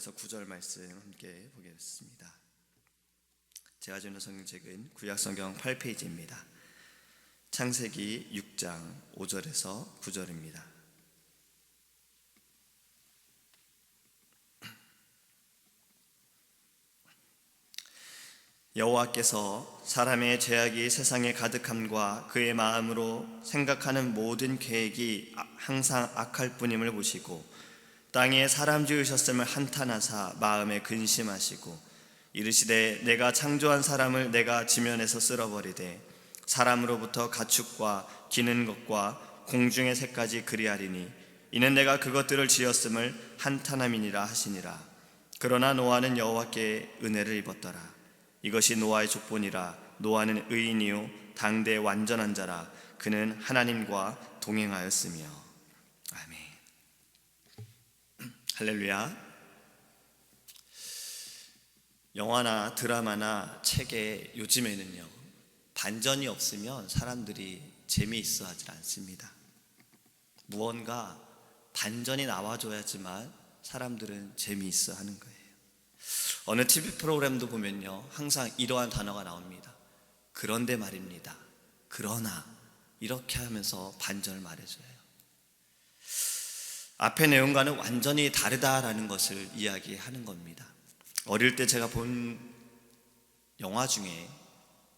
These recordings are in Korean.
4절에서 9절 말씀 함께 보겠습니다. 제가 주는 성경책은 구약성경 8페이지입니다. 창세기 6장 5절에서 9절입니다. 여호와께서 사람의 죄악이 세상에 가득함과 그의 마음으로 생각하는 모든 계획이 항상 악할 뿐임을 보시고 땅에 사람 지으셨음을 한탄하사 마음에 근심하시고 이르시되 내가 창조한 사람을 내가 지면에서 쓸어버리되 사람으로부터 가축과 기는 것과 공중의 새까지 그리하리니 이는 내가 그것들을 지었음을 한탄함이니라 하시니라. 그러나 노아는 여호와께 은혜를 입었더라. 이것이 노아의 족본이라. 노아는 의인이요 당대 완전한 자라. 그는 하나님과 동행하였으며. 아멘. 할렐루야. 영화나 드라마나 책에 요즘에는요, 반전이 없으면 사람들이 재미있어 하지 않습니다. 무언가 반전이 나와줘야지만 사람들은 재미있어 하는 거예요. 어느 TV 프로그램도 보면요, 항상 이러한 단어가 나옵니다. 그런데 말입니다. 그러나 이렇게 하면서 반전을 말해줘요. 앞의 내용과는 완전히 다르다라는 것을 이야기하는 겁니다. 어릴 때 제가 본 영화 중에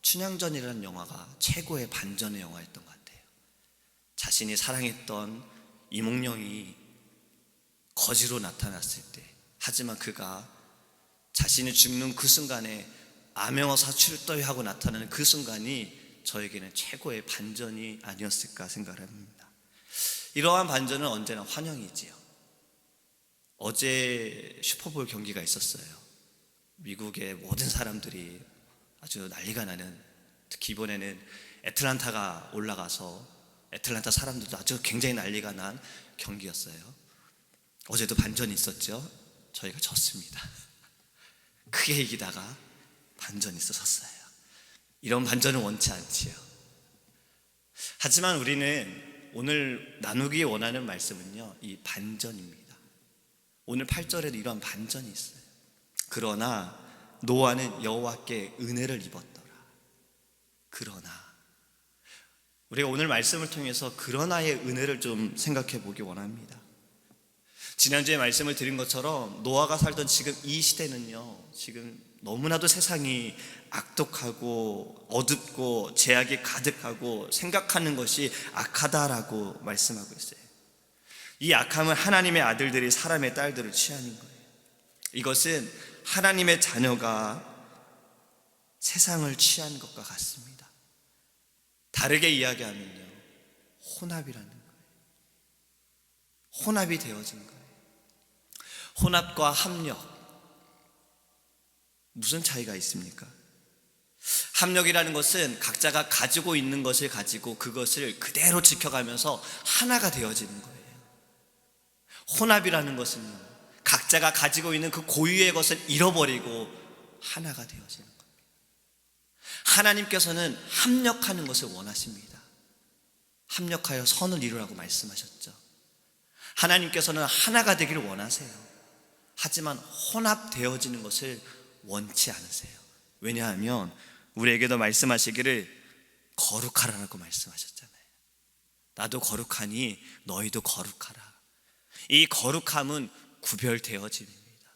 춘향전이라는 영화가 최고의 반전의 영화였던 것 같아요. 자신이 사랑했던 이몽룡이 거지로 나타났을 때, 하지만 그가 자신이 죽는 그 순간에 암행어 사출도에 하고 나타나는 그 순간이 저에게는 최고의 반전이 아니었을까 생각을 합니다. 이러한 반전은 언제나 환영이지요. 어제 슈퍼볼 경기가 있었어요. 미국의 모든 사람들이 아주 난리가 나는, 특히 이번에는 애틀란타가 올라가서 애틀란타 사람들도 아주 굉장히 난리가 난 경기였어요. 어제도 반전이 있었죠. 저희가 졌습니다. 크게 이기다가 반전이 있었어요. 이런 반전은 원치 않지요. 하지만 우리는 오늘 나누기 원하는 말씀은요, 이 반전입니다. 오늘 8절에도 이러한 반전이 있어요. 그러나 노아는 여호와께 은혜를 입었더라. 그러나, 우리가 오늘 말씀을 통해서 그러나의 은혜를 좀 생각해 보기 원합니다. 지난주에 말씀을 드린 것처럼 노아가 살던 지금 이 시대는요, 지금 너무나도 세상이 악독하고 어둡고 죄악이 가득하고 생각하는 것이 악하다라고 말씀하고 있어요. 이 악함은 하나님의 아들들이 사람의 딸들을 취하는 거예요. 이것은 하나님의 자녀가 세상을 취한 것과 같습니다. 다르게 이야기하면요, 혼합이라는 거예요. 혼합이 되어진 거예요. 혼합과 합력, 무슨 차이가 있습니까? 합력이라는 것은 각자가 가지고 있는 것을 가지고 그것을 그대로 지켜가면서 하나가 되어지는 거예요. 혼합이라는 것은요, 각자가 가지고 있는 그 고유의 것을 잃어버리고 하나가 되어지는 겁니다. 하나님께서는 합력하는 것을 원하십니다. 합력하여 선을 이루라고 말씀하셨죠. 하나님께서는 하나가 되기를 원하세요. 하지만 혼합되어지는 것을 원치 않으세요. 왜냐하면 우리에게도 말씀하시기를 거룩하라고 말씀하셨잖아요. 나도 거룩하니 너희도 거룩하라. 이 거룩함은 구별되어집니다.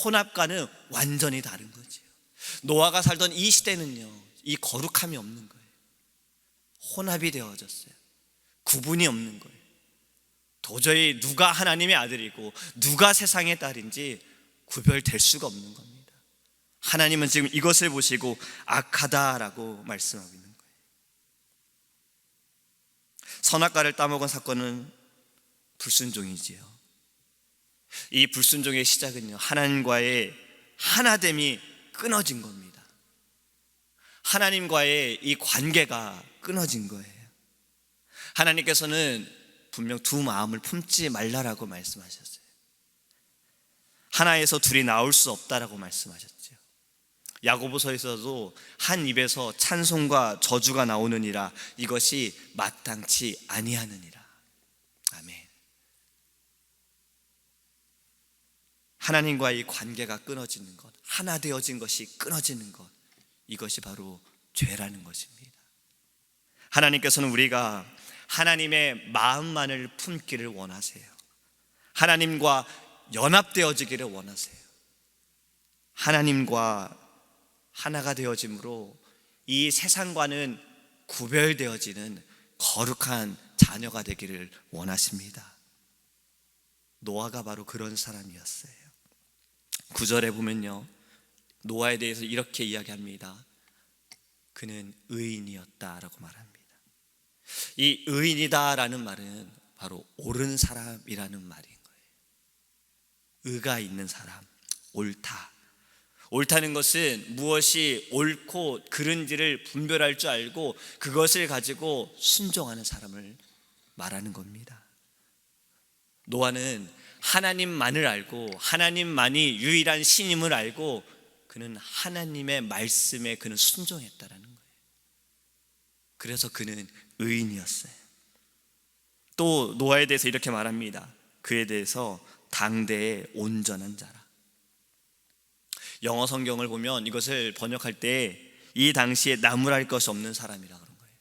혼합과는 완전히 다른 거죠. 노아가 살던 이 시대는요, 이 거룩함이 없는 거예요. 혼합이 되어졌어요. 구분이 없는 거예요. 도저히 누가 하나님의 아들이고 누가 세상의 딸인지 구별될 수가 없는 겁니다. 하나님은 지금 이것을 보시고 악하다라고 말씀하고 있는 거예요. 선악과를 따먹은 사건은 불순종이지요. 이 불순종의 시작은요, 하나님과의 하나됨이 끊어진 겁니다. 하나님과의 이 관계가 끊어진 거예요. 하나님께서는 분명 두 마음을 품지 말라라고 말씀하셨어요. 하나에서 둘이 나올 수 없다라고 말씀하셨죠. 야고보서에서도 한 입에서 찬송과 저주가 나오느니라. 이것이 마땅치 아니하느니라. 아멘. 하나님과의 관계가 끊어지는 것, 하나 되어진 것이 끊어지는 것, 이것이 바로 죄라는 것입니다. 하나님께서는 우리가 하나님의 마음만을 품기를 원하세요. 하나님과 연합되어지기를 원하세요. 하나님과 하나가 되어짐으로 이 세상과는 구별되어지는 거룩한 자녀가 되기를 원하십니다. 노아가 바로 그런 사람이었어요. 9절에 보면요, 노아에 대해서 이렇게 이야기합니다. 그는 의인이었다라고 말합니다. 이 의인이다라는 말은 바로 옳은 사람이라는 말인 거예요. 의가 있는 사람, 옳다. 옳다는 것은 무엇이 옳고 그른지를 분별할 줄 알고 그것을 가지고 순종하는 사람을 말하는 겁니다. 노아는 하나님만을 알고 하나님만이 유일한 신임을 알고 그는 하나님의 말씀에 그는 순종했다라는 거예요. 그래서 그는 의인이었어요. 또 노아에 대해서 이렇게 말합니다. 그에 대해서 당대의 온전한 자라. 영어 성경을 보면 이것을 번역할 때 이 당시에 나무랄 것이 없는 사람이라고 그런 거예요.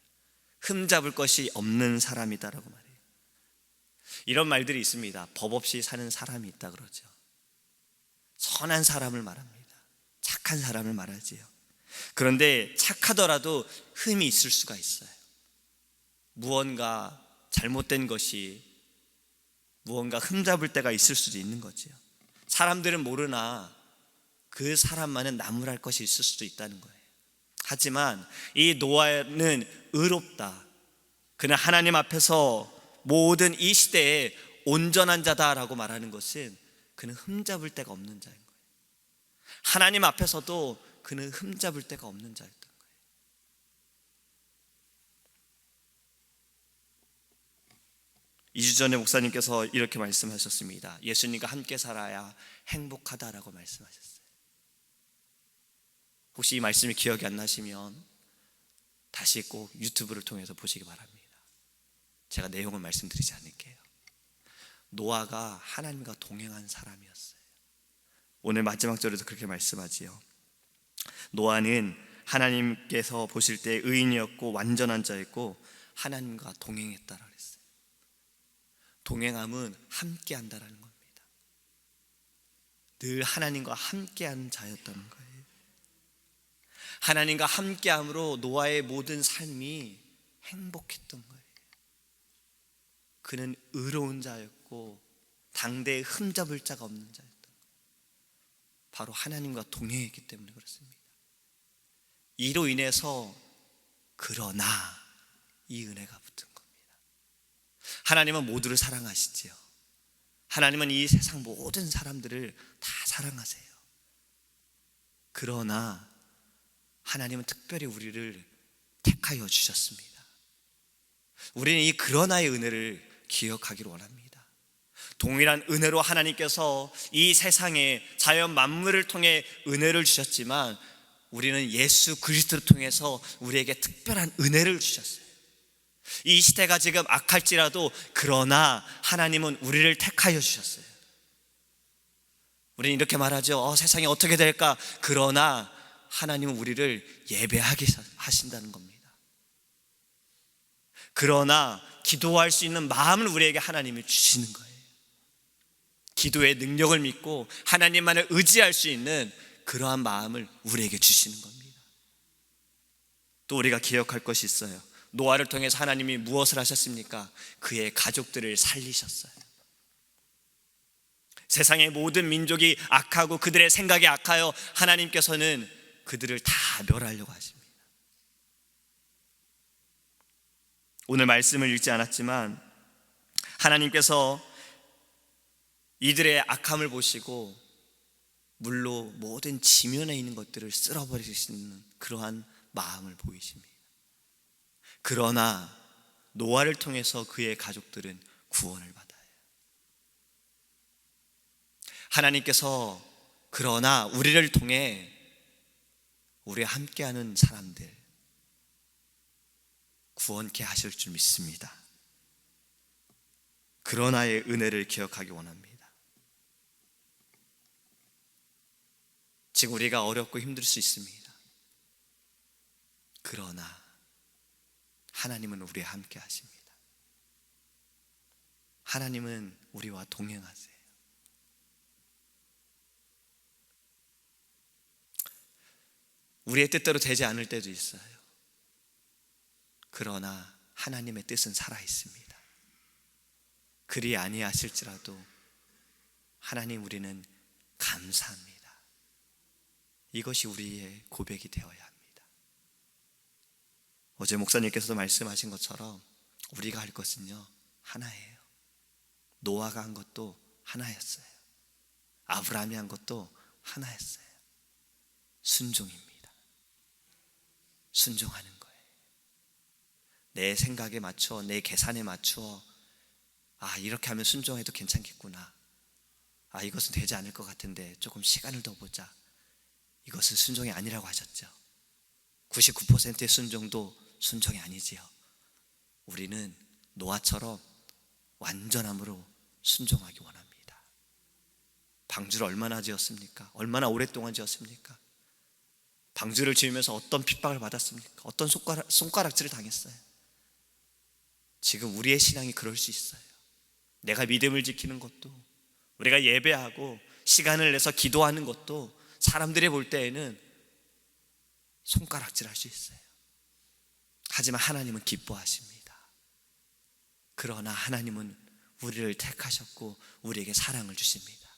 흠잡을 것이 없는 사람이다라고 말해요. 이런 말들이 있습니다. 법 없이 사는 사람이 있다 그러죠. 선한 사람을 말합니다. 착한 사람을 말하지요. 그런데 착하더라도 흠이 있을 수가 있어요. 무언가 잘못된 것이, 무언가 흠잡을 때가 있을 수도 있는 거지요. 사람들은 모르나 그 사람만은 나무랄 것이 있을 수도 있다는 거예요. 하지만 이 노아는 의롭다. 그는 하나님 앞에서 모든 이 시대에 온전한 자다라고 말하는 것은 그는 흠잡을 데가 없는 자인 거예요. 하나님 앞에서도 그는 흠잡을 데가 없는 자였던 거예요. 이 주 전에 목사님께서 이렇게 말씀하셨습니다. 예수님과 함께 살아야 행복하다라고 말씀하셨어요. 혹시 이 말씀이 기억이 안 나시면 다시 꼭 유튜브를 통해서 보시기 바랍니다. 제가 내용을 말씀드리지 않을게요. 노아가 하나님과 동행한 사람이었어요. 오늘 마지막 절에도 그렇게 말씀하지요. 노아는 하나님께서 보실 때 의인이었고 완전한 자였고 하나님과 동행했다라고 했어요. 동행함은 함께 한다라는 겁니다. 늘 하나님과 함께한 자였다는 거예요. 하나님과 함께함으로 노아의 모든 삶이 행복했던 거예요. 그는 의로운 자였고 당대에 흠잡을 자가 없는 자였던 거예요. 바로 하나님과 동행했기 때문에 그렇습니다. 이로 인해서 그러나 이 은혜가 붙은 겁니다. 하나님은 모두를 사랑하시지요. 하나님은 이 세상 모든 사람들을 다 사랑하세요. 그러나 하나님은 특별히 우리를 택하여 주셨습니다. 우리는 이 그러나의 은혜를 기억하기를 원합니다. 동일한 은혜로 하나님께서 이 세상에 자연 만물을 통해 은혜를 주셨지만 우리는 예수 그리스도를 통해서 우리에게 특별한 은혜를 주셨어요. 이 시대가 지금 악할지라도 그러나 하나님은 우리를 택하여 주셨어요. 우리는 이렇게 말하죠. 세상이 어떻게 될까? 그러나 하나님은 우리를 예배하게 하신다는 겁니다. 그러나 기도할 수 있는 마음을 우리에게 하나님이 주시는 거예요. 기도의 능력을 믿고 하나님만을 의지할 수 있는 그러한 마음을 우리에게 주시는 겁니다. 또 우리가 기억할 것이 있어요. 노아를 통해서 하나님이 무엇을 하셨습니까? 그의 가족들을 살리셨어요. 세상의 모든 민족이 악하고 그들의 생각이 악하여 하나님께서는 그들을 다 멸하려고 하십니다. 오늘 말씀을 읽지 않았지만 하나님께서 이들의 악함을 보시고 물로 모든 지면에 있는 것들을 쓸어버리시는 그러한 마음을 보이십니다. 그러나 노아를 통해서 그의 가족들은 구원을 받아요. 하나님께서 그러나 우리를 통해 우리와 함께하는 사람들 구원케 하실 줄 믿습니다. 그러나의 은혜를 기억하기 원합니다. 지금 우리가 어렵고 힘들 수 있습니다. 그러나 하나님은 우리와 함께 하십니다. 하나님은 우리와 동행하세요. 우리의 뜻대로 되지 않을 때도 있어요. 그러나 하나님의 뜻은 살아 있습니다. 그리 아니하실지라도 하나님, 우리는 감사합니다. 이것이 우리의 고백이 되어야 합니다. 어제 목사님께서도 말씀하신 것처럼 우리가 할 것은요, 하나예요. 노아가 한 것도 하나였어요. 아브라함이 한 것도 하나였어요. 순종입니다. 순종하는 거예요. 내 생각에 맞춰, 내 계산에 맞춰, 이렇게 하면 순종해도 괜찮겠구나, 이것은 되지 않을 것 같은데 조금 시간을 더 보자, 이것은 순종이 아니라고 하셨죠. 99%의 순종도 순종이 아니지요. 우리는 노아처럼 완전함으로 순종하기 원합니다. 방주를 얼마나 지었습니까? 얼마나 오랫동안 지었습니까? 방주를 지으면서 어떤 핍박을 받았습니까? 어떤 손가락질을 당했어요? 지금 우리의 신앙이 그럴 수 있어요. 내가 믿음을 지키는 것도, 우리가 예배하고 시간을 내서 기도하는 것도 사람들이 볼 때에는 손가락질할 수 있어요. 하지만 하나님은 기뻐하십니다. 그러나 하나님은 우리를 택하셨고 우리에게 사랑을 주십니다.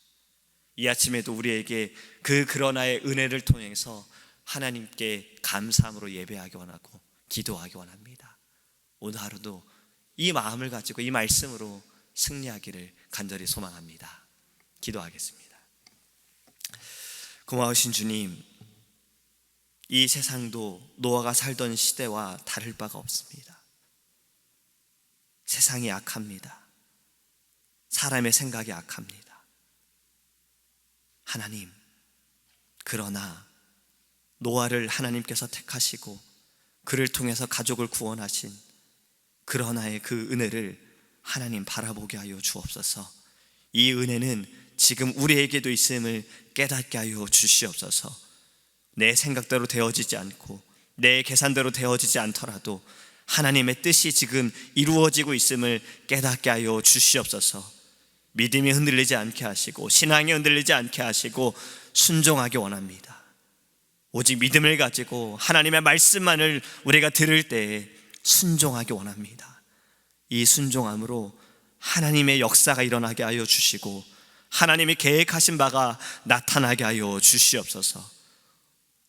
이 아침에도 우리에게 그러나의 은혜를 통해서 하나님께 감사함으로 예배하기 원하고 기도하기 원합니다. 오늘 하루도 이 마음을 가지고 이 말씀으로 승리하기를 간절히 소망합니다. 기도하겠습니다. 고마우신 주님, 이 세상도 노아가 살던 시대와 다를 바가 없습니다. 세상이 악합니다. 사람의 생각이 악합니다. 하나님, 그러나 노아를 하나님께서 택하시고 그를 통해서 가족을 구원하신 그러나의 그 은혜를 하나님 바라보게 하여 주옵소서. 이 은혜는 지금 우리에게도 있음을 깨닫게 하여 주시옵소서. 내 생각대로 되어지지 않고 내 계산대로 되어지지 않더라도 하나님의 뜻이 지금 이루어지고 있음을 깨닫게 하여 주시옵소서. 믿음이 흔들리지 않게 하시고 신앙이 흔들리지 않게 하시고 순종하기 원합니다. 오직 믿음을 가지고 하나님의 말씀만을 우리가 들을 때에 순종하기 원합니다. 이 순종함으로 하나님의 역사가 일어나게 하여 주시고 하나님이 계획하신 바가 나타나게 하여 주시옵소서.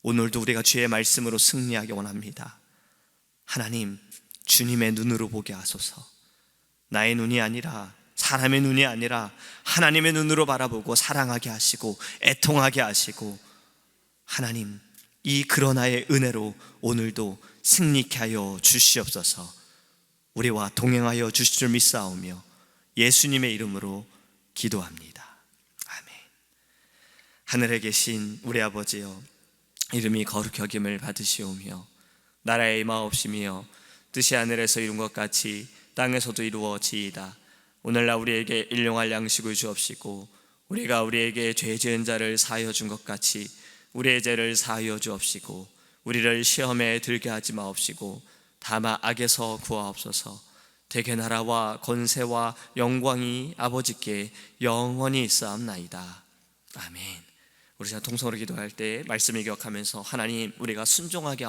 오늘도 우리가 주의 말씀으로 승리하기 원합니다. 하나님, 주님의 눈으로 보게 하소서. 나의 눈이 아니라, 사람의 눈이 아니라 하나님의 눈으로 바라보고 사랑하게 하시고 애통하게 하시고, 하나님, 이 그러나의 은혜로 오늘도 승리케 하여 주시옵소서. 우리와 동행하여 주실 줄 믿사오며 예수님의 이름으로 기도합니다. 아멘. 하늘에 계신 우리 아버지여, 이름이 거룩히 여김을 받으시오며 나라의 임하옵시며 뜻이 하늘에서 이룬 것 같이 땅에서도 이루어지이다. 오늘날 우리에게 일용할 양식을 주옵시고 우리가 우리에게 죄 지은 자를 사하여 준 것 같이 우리의 죄를 사하여 주옵시고 우리를 시험에 들게 하지 마옵시고 다만 악에서 구하옵소서. 대개 나라와 권세와 영광이 아버지께 영원히 있사옵나이다. 아멘. 우리 자 동성으로 기도할 때 말씀을 기억하면서 하나님, 우리가 순종하게